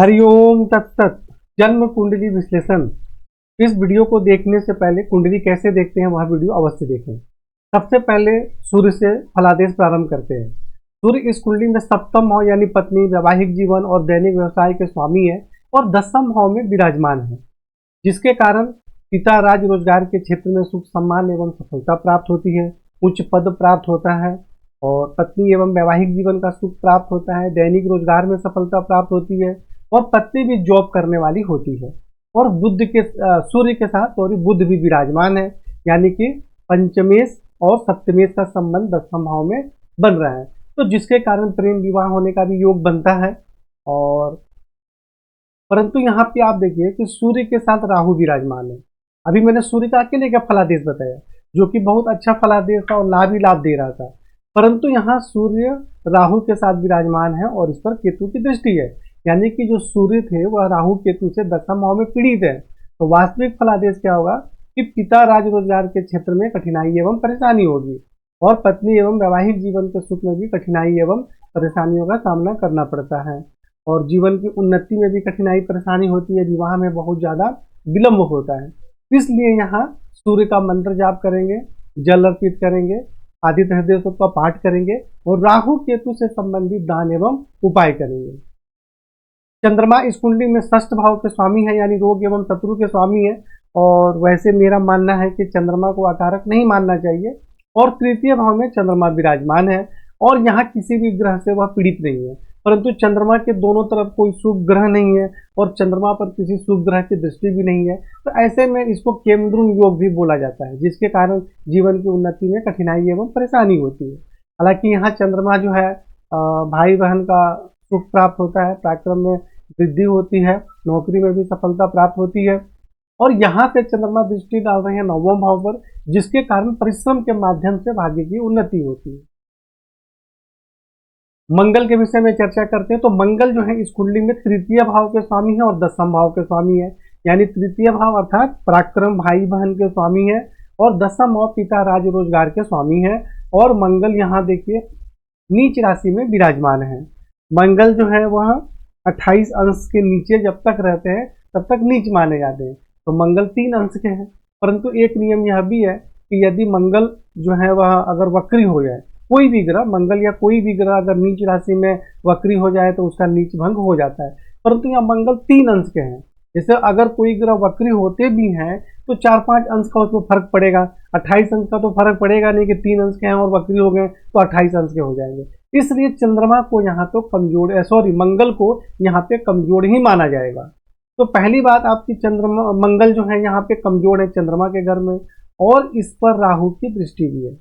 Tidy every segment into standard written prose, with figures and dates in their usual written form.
हरिओम तत्सत। जन्म कुंडली विश्लेषण। इस वीडियो को देखने से पहले कुंडली कैसे देखते हैं वह वीडियो अवश्य देखें। सबसे पहले सूर्य से फलादेश प्रारंभ करते हैं। सूर्य इस कुंडली में सप्तम भाव यानी पत्नी, वैवाहिक जीवन और दैनिक व्यवसाय के स्वामी है और दसम भाव में विराजमान है, जिसके कारण पिता राज रोजगार के क्षेत्र में सुख सम्मान एवं सफलता प्राप्त होती है, उच्च पद प्राप्त होता है और पत्नी एवं वैवाहिक जीवन का सुख प्राप्त होता है, दैनिक रोजगार में सफलता प्राप्त होती है और पत्नी भी जॉब करने वाली होती है। और सूर्य के साथ बुध भी विराजमान है, यानी कि पंचमेश और सप्तमेश का संबंध दसम भाव में बन रहा है, तो जिसके कारण प्रेम विवाह होने का भी योग बनता है। और परंतु यहाँ पे आप देखिए कि सूर्य के साथ राहु विराजमान है। अभी मैंने सूर्य का अकेले का फलादेश बताया, जो कि बहुत अच्छा फलादेश था और लाभ ही लाभ दे रहा था, परंतु यहाँ सूर्य राहु के साथ विराजमान है और इस पर केतु की दृष्टि है, यानी कि जो सूर्य थे वह राहु केतु से दसम भाव में पीड़ित है। तो वास्तविक फलादेश क्या होगा कि पिता राज रोजगार के क्षेत्र में कठिनाई एवं परेशानी होगी और पत्नी एवं वैवाहिक जीवन के सुख में भी कठिनाई एवं परेशानियों का सामना करना पड़ता है और जीवन की उन्नति में भी कठिनाई परेशानी होती है, विवाह में बहुत ज्यादा विलंब होता है। इसलिए यहाँ सूर्य का मंत्र जाप करेंगे, जल अर्पित करेंगे, आदित्य हृदय का पाठ करेंगे और राहु केतु से संबंधित दान एवं उपाय करेंगे। चंद्रमा इस कुंडली में षष्ठ भाव के स्वामी है, यानी रोग एवं शत्रु के स्वामी है और वैसे मेरा मानना है कि चंद्रमा को अकारक नहीं मानना चाहिए और तृतीय भाव में चंद्रमा विराजमान है और यहाँ किसी भी ग्रह से वह पीड़ित नहीं है, परंतु चंद्रमा के दोनों तरफ कोई शुभ ग्रह नहीं है और चंद्रमा पर किसी शुभ ग्रह की दृष्टि भी नहीं है, तो ऐसे में इसको केंद्रुन योग भी बोला जाता है, जिसके कारण जीवन की उन्नति में कठिनाई एवं परेशानी होती है। हालांकि यहाँ चंद्रमा जो है भाई बहन का सुख प्राप्त होता है, पराक्रम में वृद्धि होती है, नौकरी में भी सफलता प्राप्त होती है और यहाँ से चंद्रमा दृष्टि डाल रहे हैं नवम भाव पर, जिसके कारण परिश्रम के माध्यम से भाग्य की उन्नति होती है। मंगल के विषय में चर्चा करते हैं तो मंगल जो है इस कुंडली में तृतीय भाव के स्वामी है और दसम भाव के स्वामी है, यानी तृतीय भाव अर्थात पराक्रम भाई बहन के स्वामी है और दसम भाव पिता राज रोजगार के स्वामी है। और मंगल यहाँ देखिए नीच राशि में विराजमान है। मंगल जो है वह 28 अंश के नीचे जब तक रहते हैं तब तक नीच माने जाते हैं, तो मंगल 3 अंश के हैं, परंतु एक नियम यह भी है कि यदि मंगल जो है वह अगर वक्री हो जाए, कोई भी ग्रह, मंगल या कोई भी ग्रह अगर नीच राशि में वक्री हो जाए तो उसका नीच भंग हो जाता है, परंतु यहाँ मंगल 3 अंश के हैं। जैसे अगर कोई ग्रह वक्री होते भी हैं तो 4-5 अंश का उसमें फर्क पड़ेगा, 28 अंश का तो फर्क पड़ेगा नहीं कि 3 अंश के हैं और वक्री हो गए तो 28 अंश के हो जाएंगे। इसलिए चंद्रमा को यहाँ तो कमजोर मंगल को यहाँ पे कमजोर ही माना जाएगा। तो पहली बात आपकी मंगल जो है यहाँ पे कमजोर है चंद्रमा के घर में और इस पर राहु की दृष्टि भी है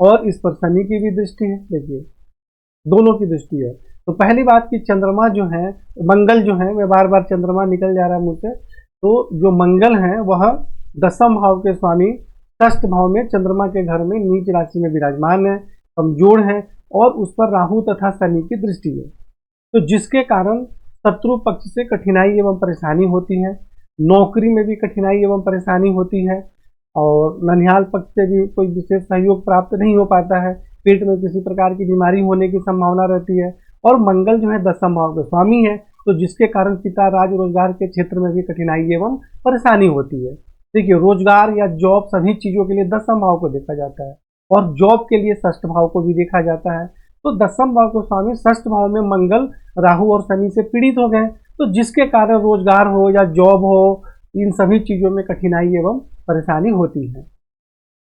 और इस पर शनि की भी दृष्टि है, देखिए दोनों की दृष्टि है। तो पहली बात कि चंद्रमा जो है, मंगल जो है, मैं बार बार चंद्रमा निकल जा रहा है मुझसे, तो जो मंगल है वह दसम भाव के स्वामी षष्ठ भाव में चंद्रमा के घर में नीच राशि में विराजमान है, कमजोर है और उस पर राहु तथा शनि की दृष्टि है, तो जिसके कारण शत्रु पक्ष से कठिनाई एवं परेशानी होती है, नौकरी में भी कठिनाई एवं परेशानी होती है और ननिहाल पक्ष से भी कोई विशेष सहयोग प्राप्त नहीं हो पाता है, पेट में किसी प्रकार की बीमारी होने की संभावना रहती है और मंगल जो है दसम भाव के स्वामी है, तो जिसके कारण पिता राज रोजगार के क्षेत्र में भी कठिनाई एवं परेशानी होती है। देखिए रोजगार या जॉब सभी चीजों के लिए दसम भाव को देखा जाता है और जॉब के लिए षष्ठ भाव को भी देखा जाता है, तो दसम भाव के स्वामी षष्ठ भाव में मंगल राहु और शनि से पीड़ित हो गए, तो जिसके कारण रोजगार हो या जॉब हो, इन सभी चीजों में कठिनाई एवं परेशानी होती है।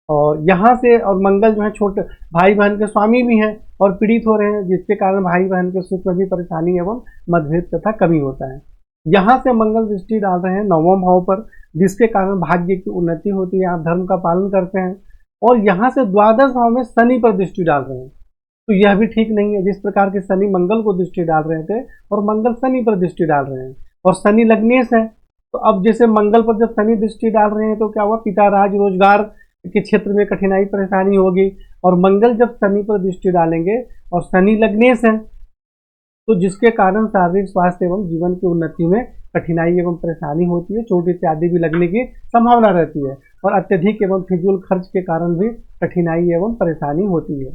और यहाँ से और मंगल जो है छोटे भाई बहन के स्वामी भी हैं और पीड़ित हो रहे हैं, जिसके कारण भाई बहन के सुख में भी परेशानी एवं मतभेद तथा कमी होता है। यहाँ से मंगल दृष्टि डाल रहे हैं नवम भाव पर, जिसके कारण भाग्य की उन्नति होती है, आप धर्म का पालन करते हैं और यहाँ से द्वादश भाव में शनि पर दृष्टि डाल रहे हैं, तो यह भी ठीक नहीं है। जिस प्रकार के शनि मंगल को दृष्टि डाल रहे थे और मंगल शनि पर दृष्टि डाल रहे हैं और शनि लग्नेश है, तो अब जैसे मंगल पर जब शनि दृष्टि डाल रहे हैं तो क्या हुआ, पिता राज रोजगार के क्षेत्र में कठिनाई परेशानी होगी और मंगल जब शनि पर दृष्टि डालेंगे और शनि लग्नेश है, तो जिसके कारण शारीरिक स्वास्थ्य एवं जीवन की उन्नति में कठिनाई एवं परेशानी होती है, चोट इत्यादि भी लगने की संभावना रहती है और अत्यधिक एवं फिजूल खर्च के कारण भी कठिनाई एवं परेशानी होती है।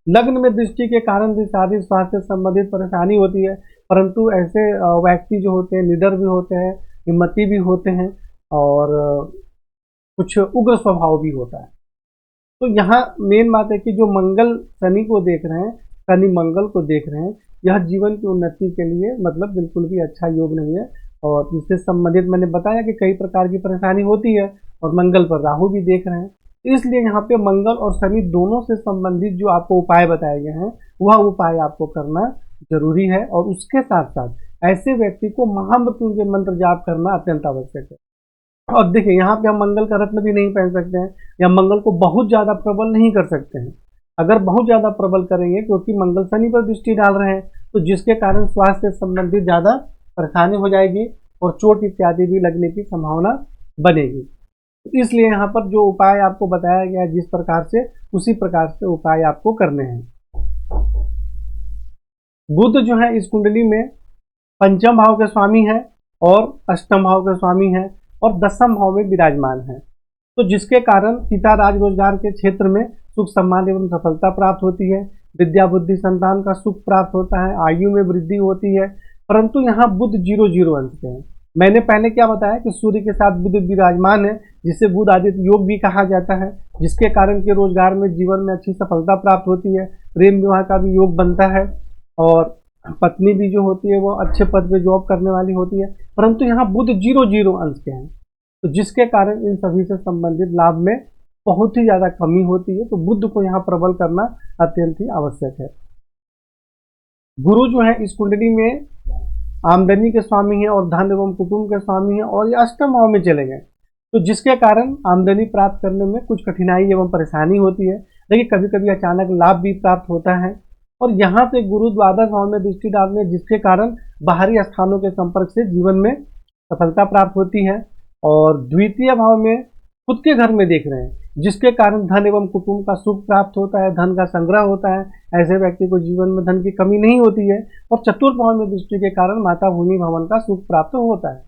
लग्न में दृष्टि के कारण भी शारीरिक स्वास्थ्य से संबंधित परेशानी होती है, परंतु ऐसे व्यक्ति जो होते हैं निडर भी होते हैं, हिम्मती भी होते हैं और कुछ उग्र स्वभाव भी होता है। तो यहाँ मेन बात है कि जो मंगल शनि को देख रहे हैं, शनि मंगल को देख रहे हैं, यह जीवन की उन्नति के लिए मतलब बिल्कुल भी अच्छा योग नहीं है। और इससे संबंधित मैंने बताया कि कई प्रकार की परेशानी होती है और मंगल पर राहु भी देख रहे हैं। इसलिए यहाँ पे मंगल और शनि दोनों से संबंधित जो आपको उपाय बताए गए हैं वह उपाय आपको करना जरूरी है। और उसके साथ साथ ऐसे व्यक्ति को महामृत्युंजय मंत्र जाप करना अत्यंत आवश्यक है। और देखिए यहाँ पे हम मंगल का रत्न भी नहीं पहन सकते हैं या मंगल को बहुत ज्यादा प्रबल नहीं कर सकते हैं। अगर बहुत ज्यादा प्रबल करेंगे क्योंकि मंगल शनि पर दृष्टि डाल रहे हैं तो जिसके कारण स्वास्थ्य से संबंधित ज्यादा परेशानी हो जाएगी और चोट इत्यादि भी लगने की संभावना बनेगी। तो इसलिए यहाँ पर जो उपाय आपको बताया गया है जिस प्रकार से उसी प्रकार से उपाय आपको करने हैं। बुध जो है इस कुंडली में पंचम भाव के स्वामी है और अष्टम भाव के स्वामी है और दसम भाव में विराजमान है। तो जिसके कारण पिता राज रोजगार के क्षेत्र में सुख सम्मान एवं सफलता प्राप्त होती है, विद्या बुद्धि संतान का सुख प्राप्त होता है, आयु में वृद्धि होती है। परंतु यहाँ बुध 0-0 अंक पे है। मैंने पहले क्या बताया कि सूर्य के साथ बुध विराजमान है जिसे बुध आदित्य योग भी कहा जाता है, जिसके कारण के रोजगार में जीवन में अच्छी सफलता प्राप्त होती है, प्रेम विवाह का भी योग बनता है और पत्नी भी जो होती है वो अच्छे पद पे जॉब करने वाली होती है। परंतु यहाँ बुध 0-0 अंश के हैं तो जिसके कारण इन सभी से संबंधित लाभ में बहुत ही ज्यादा कमी होती है। तो बुध को यहाँ प्रबल करना अत्यंत ही आवश्यक है। गुरु जो है इस कुंडली में आमदनी के स्वामी है और धन एवं कुटुंब के स्वामी है और ये अष्टम भाव में चले गए तो जिसके कारण आमदनी प्राप्त करने में कुछ कठिनाई एवं परेशानी होती है, लेकिन कभी कभी अचानक लाभ भी प्राप्त होता है। और यहाँ पे गुरु द्वादश भाव में दृष्टि डालने जिसके कारण बाहरी स्थानों के संपर्क से जीवन में सफलता प्राप्त होती है और द्वितीय भाव में खुद के घर में देख रहे हैं जिसके कारण धन एवं कुटुंब का सुख प्राप्त होता है, धन का संग्रह होता है, ऐसे व्यक्ति को जीवन में धन की कमी नहीं होती है। और चतुर्थ भाव में दृष्टि के कारण माता भूमि भवन का सुख प्राप्त होता है।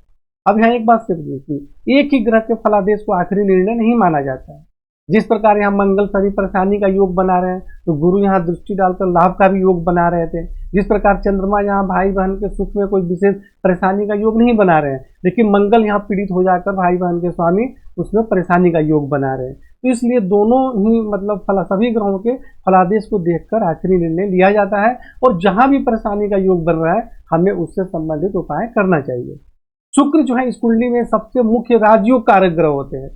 अब यहाँ एक बात सिर्फ देखिए, एक ही ग्रह के फलादेश को आखिरी निर्णय नहीं माना जाता है। जिस प्रकार यहाँ मंगल शनि परेशानी का योग बना रहे हैं तो गुरु यहाँ दृष्टि डालकर लाभ का भी योग बना रहे थे। जिस प्रकार चंद्रमा यहाँ भाई बहन के सुख में कोई विशेष परेशानी का योग नहीं बना रहे हैं, लेकिन मंगल यहाँ पीड़ित हो जाकर भाई बहन के स्वामी उसमें परेशानी का योग बना रहे हैं। तो इसलिए दोनों ही मतलब सभी ग्रहों के फलादेश को देखकर आखिरी निर्णय लिया जाता है और जहां भी परेशानी का योग बन रहा है हमें उससे संबंधित उपाय करना चाहिए। शुक्र जो है इस कुंडली में सबसे मुख्य राजयोग कारक ग्रह होते हैं।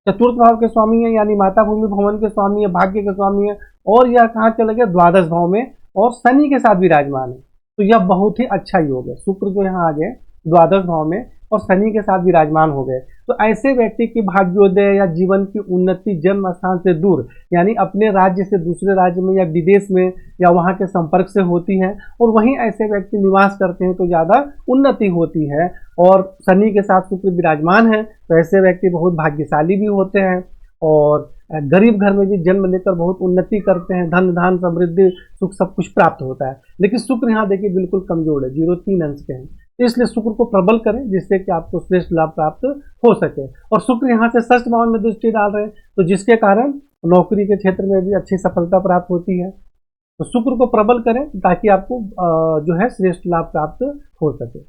चतुर्थ भाव के स्वामी है यानी माता भूमि भवन के स्वामी है, भाग्य के स्वामी है और यह कहाँ चले गए द्वादश भाव में और शनि के साथ विराजमान है। तो यह बहुत ही अच्छा योग है। शुक्र जो यहाँ आ गए द्वादश भाव में और शनि के साथ विराजमान हो गए तो ऐसे व्यक्ति की भाग्योदय या जीवन की उन्नति जन्म स्थान से दूर यानी अपने राज्य से दूसरे राज्य में या विदेश में या वहां के संपर्क से होती है और वहीं ऐसे व्यक्ति निवास करते हैं तो ज्यादा उन्नति होती है। और शनि के साथ शुक्र विराजमान है तो ऐसे व्यक्ति बहुत भाग्यशाली भी होते हैं और गरीब घर में भी जन्म लेकर बहुत उन्नति करते हैं, धन धान समृद्धि सुख सब कुछ प्राप्त होता है। लेकिन शुक्र यहाँ देखिए बिल्कुल कमजोर है, 0-3 अंश के हैं। इसलिए शुक्र को प्रबल करें जिससे कि आपको श्रेष्ठ लाभ प्राप्त हो सके। और शुक्र यहाँ से षष्ठ भाव में दृष्टि डाल रहे हैं तो जिसके कारण नौकरी के क्षेत्र में भी अच्छी सफलता प्राप्त होती है। तो शुक्र को प्रबल करें ताकि आपको जो है श्रेष्ठ लाभ प्राप्त हो सके।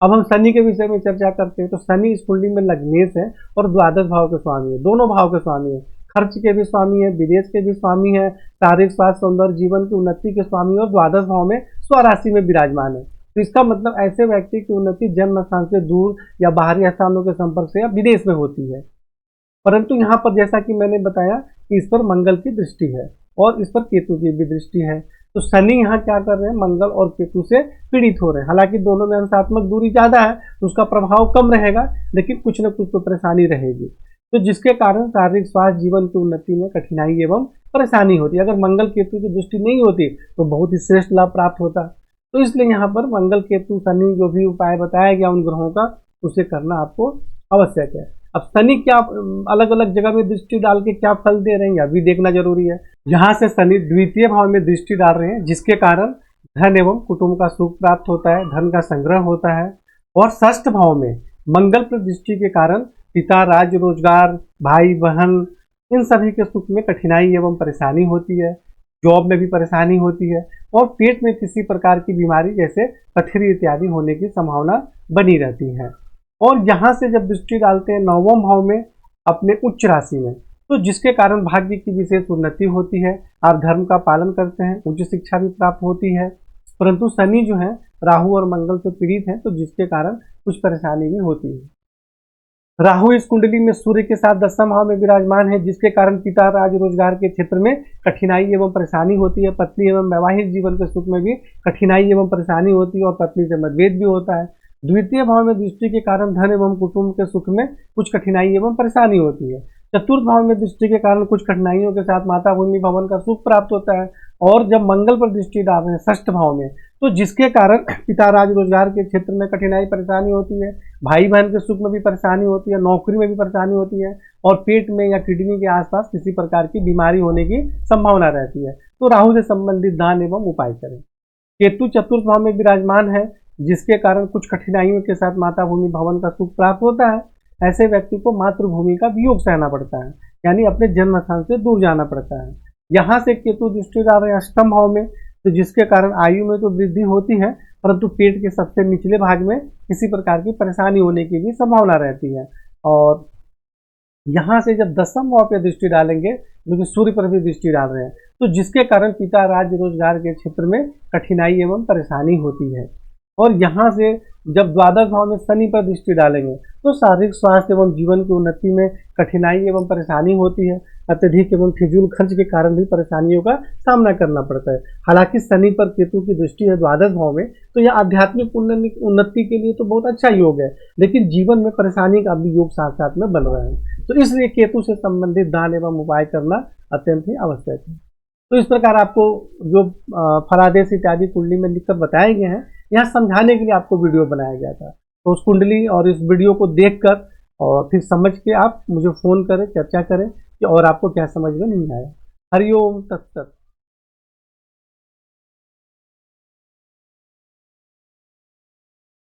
अब हम शनि के विषय में चर्चा करते हैं। तो शनि इस कुंडली में लग्नेश है और द्वादश भाव के स्वामी है, दोनों भाव के स्वामी है, खर्च के भी स्वामी है, विदेश के भी स्वामी है, शारीरिक स्वास्थ्य सौंदर्य जीवन की उन्नति के स्वामी और द्वादश भाव में स्वराशि में विराजमान है। तो इसका मतलब ऐसे व्यक्ति की उन्नति जन्म स्थान से दूर या बाहरी स्थानों के संपर्क से या विदेश में होती है। परंतु यहाँ पर जैसा कि मैंने बताया कि इस पर मंगल की दृष्टि है और इस पर केतु की भी दृष्टि है। तो शनि यहाँ क्या कर रहे हैं, मंगल और केतु से पीड़ित हो रहे हैं। हालांकि दोनों में अंशात्मक दूरी ज्यादा है तो उसका प्रभाव कम रहेगा, लेकिन कुछ न कुछ तो परेशानी रहेगी। तो जिसके कारण शारीरिक स्वास्थ्य जीवन की उन्नति में कठिनाई एवं परेशानी होती है। अगर मंगल केतु की दृष्टि नहीं होती तो बहुत ही श्रेष्ठ लाभ प्राप्त होता। तो इसलिए यहाँ पर मंगल केतु शनि जो भी उपाय बताया गया उन ग्रहों का उसे करना आपको आवश्यक है। अब शनि क्या अलग अलग जगह में दृष्टि डाल के क्या फल दे रहे हैं यह भी देखना जरूरी है। यहाँ से शनि द्वितीय भाव में दृष्टि डाल रहे हैं जिसके कारण धन एवं कुटुंब का सुख प्राप्त होता है, धन का संग्रह होता है। और षष्ठ भाव में मंगल पर दृष्टि के कारण पिता राज्य रोजगार भाई बहन इन सभी के सुख में कठिनाई एवं परेशानी होती है। जॉब में भी परेशानी होती है और पेट में किसी प्रकार की बीमारी जैसे पथरी इत्यादि होने की संभावना बनी रहती है। और यहाँ से जब दृष्टि डालते हैं 9वें भाव में अपने उच्च राशि में, तो जिसके कारण भाग्य की विशेष उन्नति होती है, आप धर्म का पालन करते हैं, उच्च शिक्षा भी प्राप्त होती है। परंतु शनि जो है राहु और मंगल से पीड़ित है, तो जिसके कारण कुछ परेशानी भी होती है। राहु इस कुंडली में सूर्य के साथ 10वें भाव में विराजमान है, जिसके कारण पिता राज रोजगार के क्षेत्र में कठिनाई एवं परेशानी होती है। पत्नी एवं वैवाहिक जीवन के सुख में भी कठिनाई एवं परेशानी होती है और पत्नी से मतभेद भी होता है। द्वितीय भाव में दृष्टि के कारण धन एवं कुटुंब के सुख में कुछ कठिनाई एवं परेशानी होती है। चतुर्थ भाव में दृष्टि के कारण कुछ कठिनाइयों के साथ माता भूमि भवन का सुख प्राप्त होता है। और जब मंगल पर दृष्टि डाल रहे हैं 6ठ भाव में, तो जिसके कारण पिता राज रोजगार के क्षेत्र में कठिनाई परेशानी होती है, भाई बहन के सुख में भी परेशानी होती है, नौकरी में भी परेशानी होती है और पेट में या किडनी के आसपास किसी प्रकार की बीमारी होने की संभावना रहती है। तो राहु से संबंधित दान एवं उपाय करें। केतु चतुर्थ भाव में विराजमान है, जिसके कारण कुछ कठिनाइयों के साथ माता भूमि भवन का सुख प्राप्त होता है। ऐसे व्यक्ति को मातृभूमि का वियोग सहना पड़ता है, यानी अपने जन्म स्थान से दूर जाना पड़ता है। यहाँ से केतु दृष्टि डाल रहे हैं 8वें भाव में, तो जिसके कारण आयु में तो वृद्धि होती है, परंतु पेट के सबसे निचले भाग में किसी प्रकार की परेशानी होने की भी संभावना रहती है। और यहाँ से जब 10वें भाव पर दृष्टि डालेंगे, जो कि सूर्य पर भी दृष्टि डाल रहे हैं, तो जिसके कारण पिता राज्य रोजगार के क्षेत्र में कठिनाई एवं परेशानी होती है। और यहाँ से जब द्वादश भाव में शनि पर दृष्टि डालेंगे, तो शारीरिक स्वास्थ्य एवं जीवन की उन्नति में कठिनाई एवं परेशानी होती है। अत्यधिक एवं फिजूल खर्च के कारण भी परेशानियों का सामना करना पड़ता है। हालांकि शनि पर केतु की दृष्टि है द्वादश भाव में, तो यह आध्यात्मिक उन्नति के लिए तो बहुत अच्छा योग है, लेकिन जीवन में परेशानी का भी योग साथ साथ में बन रहा है। तो इसलिए केतु से संबंधित दान एवं उपाय करना अत्यंत ही आवश्यक है। तो इस प्रकार आपको जो फलादेश इत्यादि कुंडली में लिखकर बताए गए हैं, यहाँ समझाने के लिए आपको वीडियो बनाया गया था। तो उस कुंडली और इस वीडियो को देखकर और फिर समझ के आप मुझे फ़ोन करें, चर्चा करें कि और आपको क्या समझ में नहीं आया। हरिओम तत्सत।